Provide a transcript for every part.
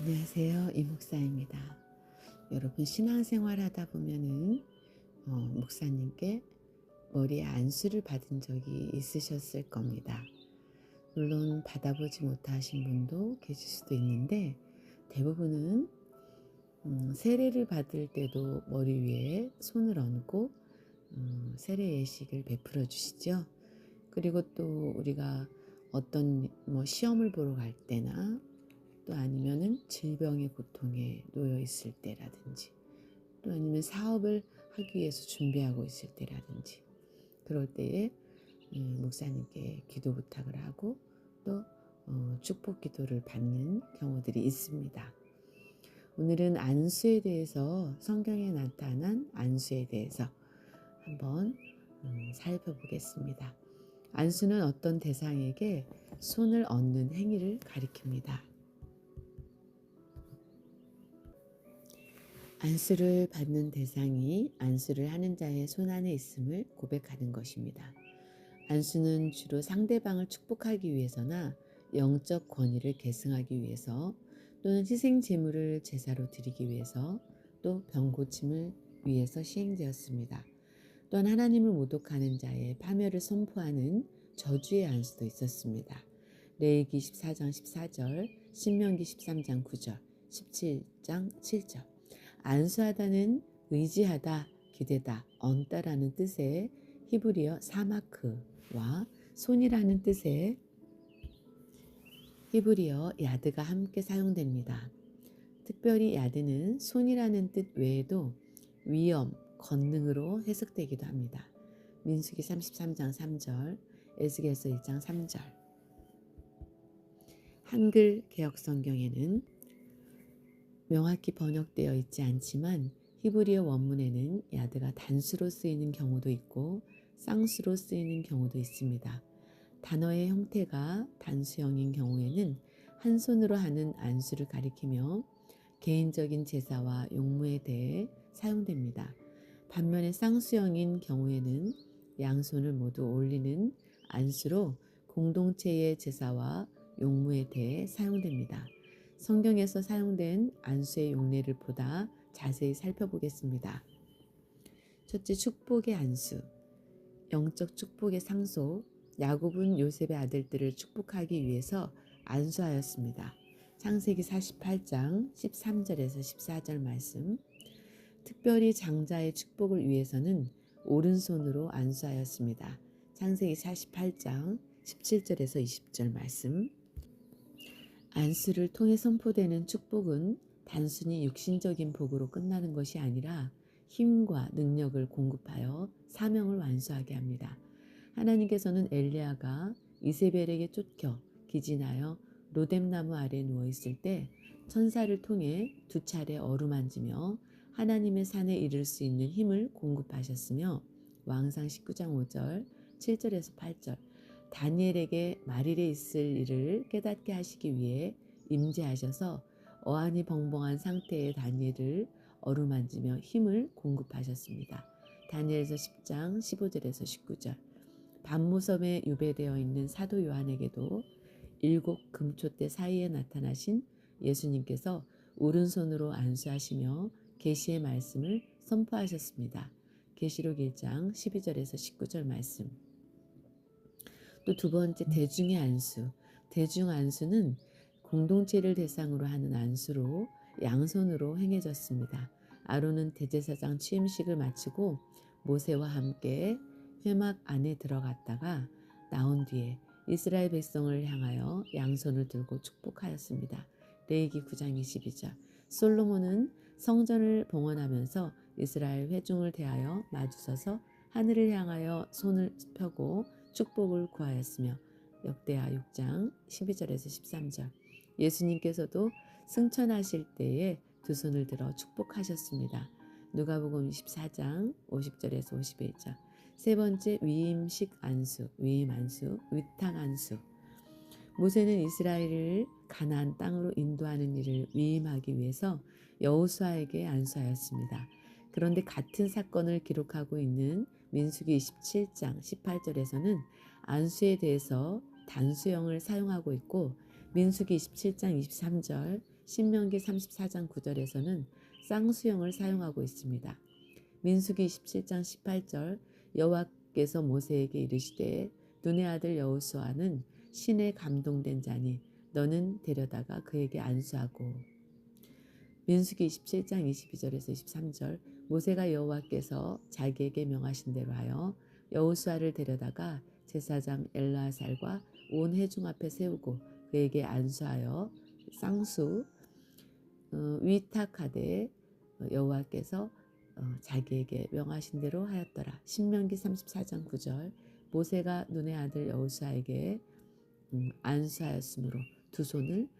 안녕하세요. 이목사입니다. 여러분 신앙생활 하다 보면은 목사님께 머리에 안수를 받은 적이 있으셨을 겁니다. 물론 받아보지 못하신 분도 계실 수도 있는데 대부분은 세례를 받을 때도 머리 위에 손을 얹고 세례 예식을 베풀어 주시죠. 그리고 또 우리가 어떤 시험을 보러 갈 때나 또 아니면은 질병의 고통에 놓여 있을 때라든지 또 아니면 사업을 하기 위해서 준비하고 있을 때라든지 그럴 때에 목사님께 기도 부탁을 하고 또 축복 기도를 받는 경우들이 있습니다. 오늘은 안수에 대해서 성경에 나타난 안수에 대해서 한번 살펴보겠습니다. 안수는 어떤 대상에게 손을 얹는 행위를 가리킵니다. 안수를 받는 대상이 안수를 하는 자의 손 안에 있음을 고백하는 것입니다. 안수는 주로 상대방을 축복하기 위해서나 영적 권위를 계승하기 위해서 또는 희생 제물을 제사로 드리기 위해서 또 병 고침을 위해서 시행되었습니다. 또한 하나님을 모독하는 자의 파멸을 선포하는 저주의 안수도 있었습니다. 레위기 14장 14절, 신명기 13장 9절, 17장 7절. 안수하다는 의지하다, 기대다, 얹다라는 뜻의 히브리어 사마크와 손이라는 뜻의 히브리어 야드가 함께 사용됩니다. 특별히 야드는 손이라는 뜻 외에도 위엄, 권능으로 해석되기도 합니다. 민수기 33장 3절, 에스겔서 1장 3절. 한글 개역 성경에는 명확히 번역되어 있지 않지만 히브리어 원문에는 야드가 단수로 쓰이는 경우도 있고 쌍수로 쓰이는 경우도 있습니다. 단어의 형태가 단수형인 경우에는 한 손으로 하는 안수를 가리키며 개인적인 제사와 용무에 대해 사용됩니다. 반면에 쌍수형인 경우에는 양손을 모두 올리는 안수로 공동체의 제사와 용무에 대해 사용됩니다. 성경에서 사용된 안수의 용례를 보다 자세히 살펴보겠습니다. 첫째, 축복의 안수. 영적 축복의 상소. 야곱은 요셉의 아들들을 축복하기 위해서 안수하였습니다. 창세기 48장 13절에서 14절 말씀. 특별히 장자의 축복을 위해서는 오른손으로 안수하였습니다. 창세기 48장 17절에서 20절 말씀. 안수를 통해 선포되는 축복은 단순히 육신적인 복으로 끝나는 것이 아니라 힘과 능력을 공급하여 사명을 완수하게 합니다. 하나님께서는 엘리야가 이세벨에게 쫓겨 기진하여 로뎀나무 아래 누워있을 때 천사를 통해 2차례 어루만지며 하나님의 산에 이를 수 있는 힘을 공급하셨으며 왕상 19장 5절, 7절에서 8절 다니엘에게 말일에 있을 일을 깨닫게 하시기 위해 임재하셔서 어안이 벙벙한 상태의 다니엘을 어루만지며 힘을 공급하셨습니다. 다니엘서 10장 15절에서 19절. 반모섬에 유배되어 있는 사도 요한에게도 7 금초대 사이에 나타나신 예수님께서 오른손으로 안수하시며 계시의 말씀을 선포하셨습니다. 계시록 1장 12절에서 19절 말씀. 또 두 번째, 대중의 안수. 대중 안수는 공동체를 대상으로 하는 안수로 양손으로 행해졌습니다. 아론은 대제사장 취임식을 마치고 모세와 함께 회막 안에 들어갔다가 나온 뒤에 이스라엘 백성을 향하여 양손을 들고 축복하였습니다. 레위기 9장 22절. 솔로몬은 성전을 봉헌하면서 이스라엘 회중을 대하여 마주서서 하늘을 향하여 손을 펴고 축복을 구하였으며 역대하 6장 12절에서 13절. 예수님께서도 승천하실 때에 두 손을 들어 축복하셨습니다. 누가복음 24장 50절에서 51절. 세 번째, 위임식 안수, 위임 안수, 위탁 안수. 모세는 이스라엘을 가나안 땅으로 인도하는 일을 위임하기 위해서 여호수아에게 안수하였습니다. 그런데 같은 사건을 기록하고 있는 민수기 27장 18절에서는 안수에 대해서 단수형을 사용하고 있고 민수기 27장 23절, 신명기 34장 9절에서는 쌍수형을 사용하고 있습니다. 민수기 27장 18절 여호와께서 모세에게 이르시되 눈의 아들 여호수아는 신에 감동된 자니 너는 데려다가 그에게 안수하고. 민수기 27장 22절에서 23절 모세가 여호와께서 자기에게 명하신 대로 하여 여호수아를 데려다가 제사장 엘르아살과 온 회중 앞에 세우고 그에게 안수하여 쌍수 위탁하되 여호와께서 자기에게 명하신 대로 하였더라. 신명기 34장 9절 모세가 눈의 아들 여호수아에게 안수하였으므로 두 손을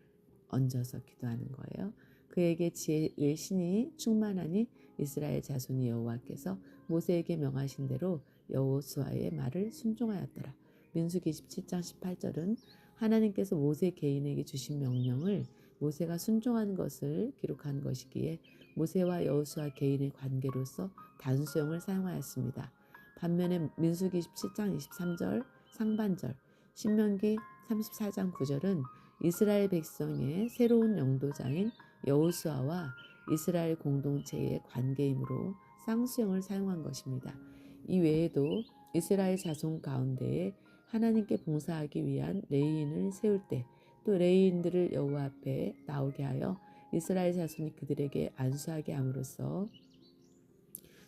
얹어서 기도하는 거예요. 그에게 지혜의 신이 충만하니 이스라엘 자손이 여호와께서 모세에게 명하신 대로 여호수아의 말을 순종하였더라. 민수기 27장 18절은 하나님께서 모세 개인에게 주신 명령을 모세가 순종한 것을 기록한 것이기에 모세와 여호수아 개인의 관계로서 단수형을 사용하였습니다. 반면에 민수기 17장 23절 상반절, 신명기 34장 9절은 이스라엘 백성의 새로운 영도자인 여호수아와 이스라엘 공동체의 관계이므로 쌍수형을 사용한 것입니다. 이 외에도 이스라엘 자손 가운데에 하나님께 봉사하기 위한 레위인을 세울 때 또 레위인들을 여호와 앞에 나오게 하여 이스라엘 자손이 그들에게 안수하게 함으로써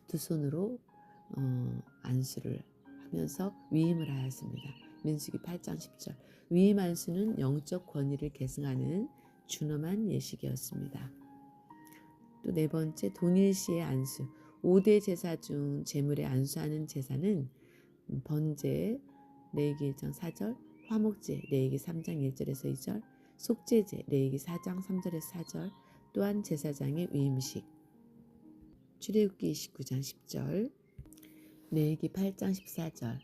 두 손으로 안수를 하면서 위임을 하였습니다. 민수기 8장 10절 위임 안수는 영적 권위를 계승하는 준엄한 예식이었습니다. 또 네 번째 동일시의 안수 5대 제사 중 제물에 안수하는 제사는 번제 레위기 1장 4절 화목제 레위기 3장 1절에서 2절 속죄제 레위기 4장 3절에서 4절 또한 제사장의 위임식 출애굽기 29장 10절 레위기 8장 14절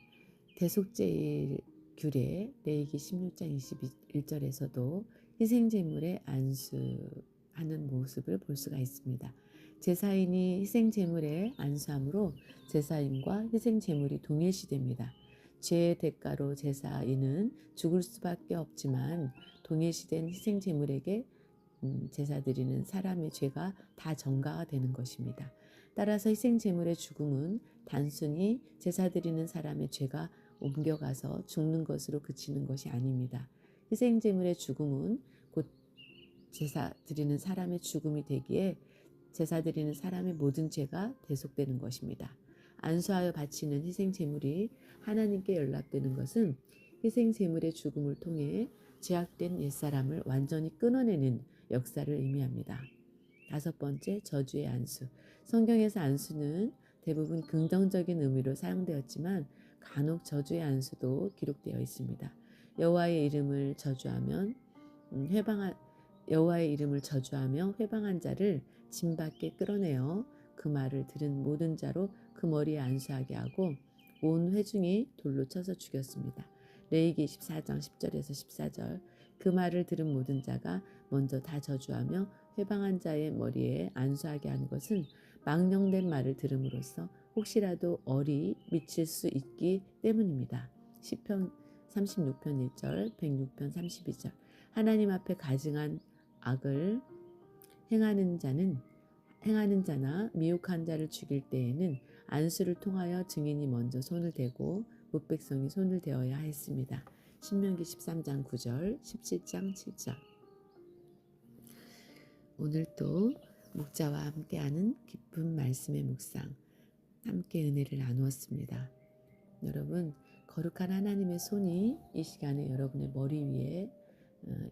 대속제일 규례 레위기 16장 21절에서도 희생제물에 안수하는 모습을 볼 수가 있습니다. 제사인이 희생제물에 안수함으로 제사인과 희생제물이 동일시됩니다. 죄의 대가로 제사인은 죽을 수밖에 없지만 동일시된 희생제물에게 제사 드리는 사람의 죄가 다 전가가 되는 것입니다. 따라서 희생제물의 죽음은 단순히 제사 드리는 사람의 죄가 옮겨가서 죽는 것으로 그치는 것이 아닙니다. 희생제물의 죽음은 곧 제사 드리는 사람의 죽음이 되기에 제사 드리는 사람의 모든 죄가 대속되는 것입니다. 안수하여 바치는 희생제물이 하나님께 연락되는 것은 희생제물의 죽음을 통해 죄악된 옛사람을 완전히 끊어내는 역사를 의미합니다. 다섯 번째, 저주의 안수. 성경에서 안수는 대부분 긍정적인 의미로 사용되었지만 간혹 저주의 안수도 기록되어 있습니다. 여호와의 이름을 저주하며 회방한 자를 진 밖에 끌어내어 그 말을 들은 모든 자로 그 머리에 안수하게 하고 온 회중이 돌로 쳐서 죽였습니다. 레위기 24장 10절에서 14절 그 말을 들은 모든 자가 먼저 다 저주하며 회방한 자의 머리에 안수하게 하는 것은 망령된 말을 들음으로써 혹시라도 얼이 미칠 수 있기 때문입니다. 시편 36편 1절 106편 32절 하나님 앞에 가증한 악을 행하는 자나 미혹한 자를 죽일 때에는 안수를 통하여 증인이 먼저 손을 대고 뭇백성이 손을 대어야 했습니다. 신명기 13장 9절 17장 7절 오늘도 목자와 함께하는 기쁜 말씀의 묵상 함께 은혜를 나누었습니다. 여러분 거룩한 하나님의 손이 이 시간에 여러분의 머리 위에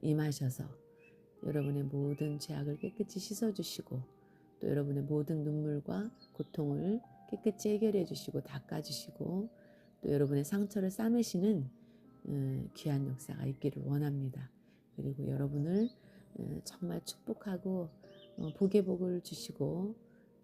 임하셔서 여러분의 모든 죄악을 깨끗이 씻어주시고 또 여러분의 모든 눈물과 고통을 깨끗이 해결해 주시고 닦아주시고 또 여러분의 상처를 싸매시는 귀한 역사가 있기를 원합니다. 그리고 여러분을 정말 축복하고 복의 복을 주시고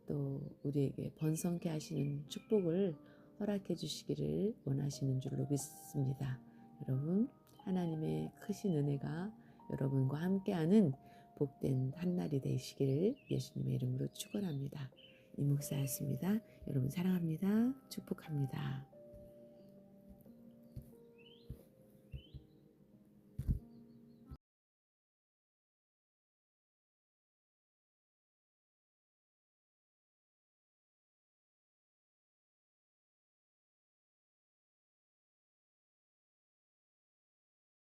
또 우리에게 번성케 하시는 축복을 허락해 주시기를 원하시는 줄로 믿습니다. 여러분 하나님의 크신 은혜가 여러분과 함께하는 복된 한날이 되시기를 예수님의 이름으로 축원합니다. 이 목사였습니다. 여러분 사랑합니다. 축복합니다.